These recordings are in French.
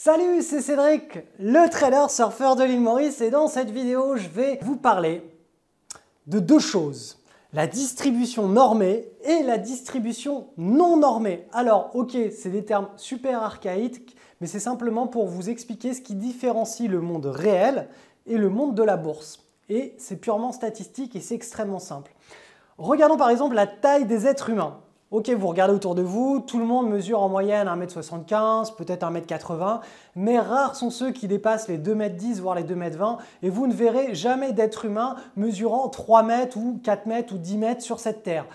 Salut, c'est Cédric, le trader surfeur de l'île Maurice, et dans cette vidéo, je vais vous parler de deux choses. La distribution normée et la distribution non normée. Alors, ok, c'est des termes super archaïques, mais c'est simplement pour vous expliquer ce qui différencie le monde réel et le monde de la bourse. Et c'est purement statistique et c'est extrêmement simple. Regardons par exemple la taille des êtres humains. Ok, vous regardez autour de vous, tout le monde mesure en moyenne 1,75 m, peut-être 1,80 m, mais rares sont ceux qui dépassent les 2,10 m, voire les 2,20 m, et vous ne verrez jamais d'être humain mesurant 3 mètres ou 4 mètres ou 10 mètres sur cette terre.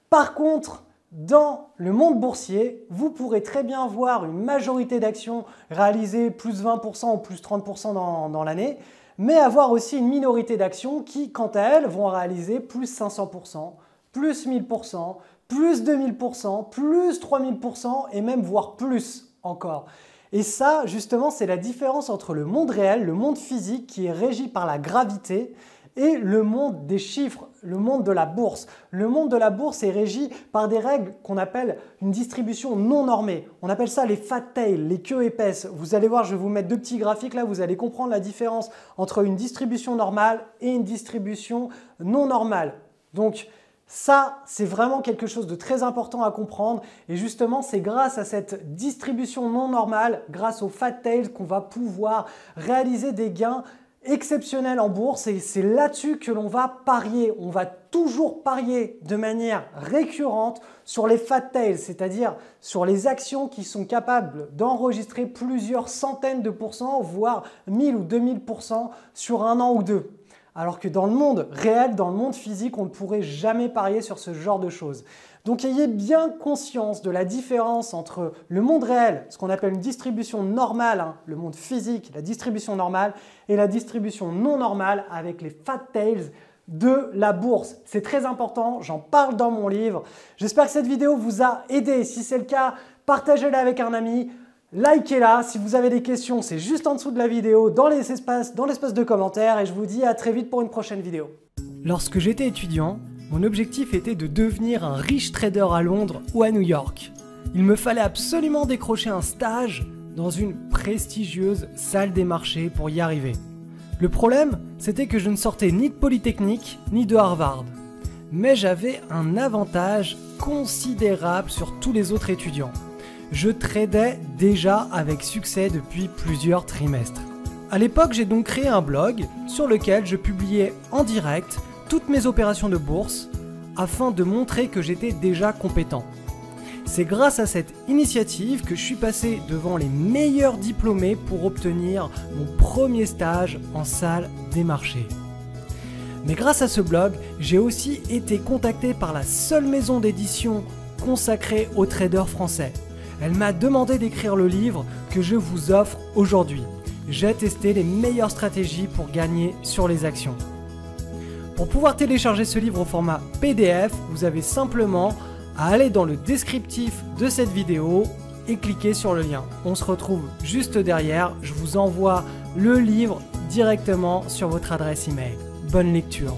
Par contre, dans le monde boursier, vous pourrez très bien voir une majorité d'actions réaliser plus 20% ou plus 30% dans l'année, mais avoir aussi une minorité d'actions qui, quant à elles, vont réaliser plus 500%, plus 1000%, plus 2000%, plus 3000% et même voire plus encore. Et ça, justement, c'est la différence entre le monde réel, le monde physique qui est régi par la gravité et le monde des chiffres, le monde de la bourse. Le monde de la bourse est régi par des règles qu'on appelle une distribution non normée. On appelle ça les fat tails, les queues épaisses. Vous allez voir, je vais vous mettre deux petits graphiques là, vous allez comprendre la différence entre une distribution normale et une distribution non normale. Donc, ça, c'est vraiment quelque chose de très important à comprendre et justement, c'est grâce à cette distribution non normale, grâce aux fat tails qu'on va pouvoir réaliser des gains exceptionnels en bourse et c'est là-dessus que l'on va parier. On va toujours parier de manière récurrente sur les fat tails, c'est-à-dire sur les actions qui sont capables d'enregistrer plusieurs centaines de pourcents, voire 1000 ou 2000% sur un an ou deux. Alors que dans le monde réel, dans le monde physique, on ne pourrait jamais parier sur ce genre de choses. Donc ayez bien conscience de la différence entre le monde réel, ce qu'on appelle une distribution normale, le monde physique, la distribution normale, et la distribution non normale avec les fat tails de la bourse. C'est très important, j'en parle dans mon livre. J'espère que cette vidéo vous a aidé. Si c'est le cas, partagez-la avec un ami. Likez-la, si vous avez des questions, c'est juste en dessous de la vidéo, dans l'espace de commentaires et je vous dis à très vite pour une prochaine vidéo. Lorsque j'étais étudiant, mon objectif était de devenir un riche trader à Londres ou à New York. Il me fallait absolument décrocher un stage dans une prestigieuse salle des marchés pour y arriver. Le problème, c'était que je ne sortais ni de Polytechnique ni de Harvard. Mais j'avais un avantage considérable sur tous les autres étudiants. Je tradais déjà avec succès depuis plusieurs trimestres. À l'époque, j'ai donc créé un blog sur lequel je publiais en direct toutes mes opérations de bourse afin de montrer que j'étais déjà compétent. C'est grâce à cette initiative que je suis passé devant les meilleurs diplômés pour obtenir mon premier stage en salle des marchés. Mais grâce à ce blog, j'ai aussi été contacté par la seule maison d'édition consacrée aux traders français. Elle m'a demandé d'écrire le livre que je vous offre aujourd'hui. J'ai testé les meilleures stratégies pour gagner sur les actions. Pour pouvoir télécharger ce livre au format PDF, vous avez simplement à aller dans le descriptif de cette vidéo et cliquer sur le lien. On se retrouve juste derrière. Je vous envoie le livre directement sur votre adresse email. Bonne lecture.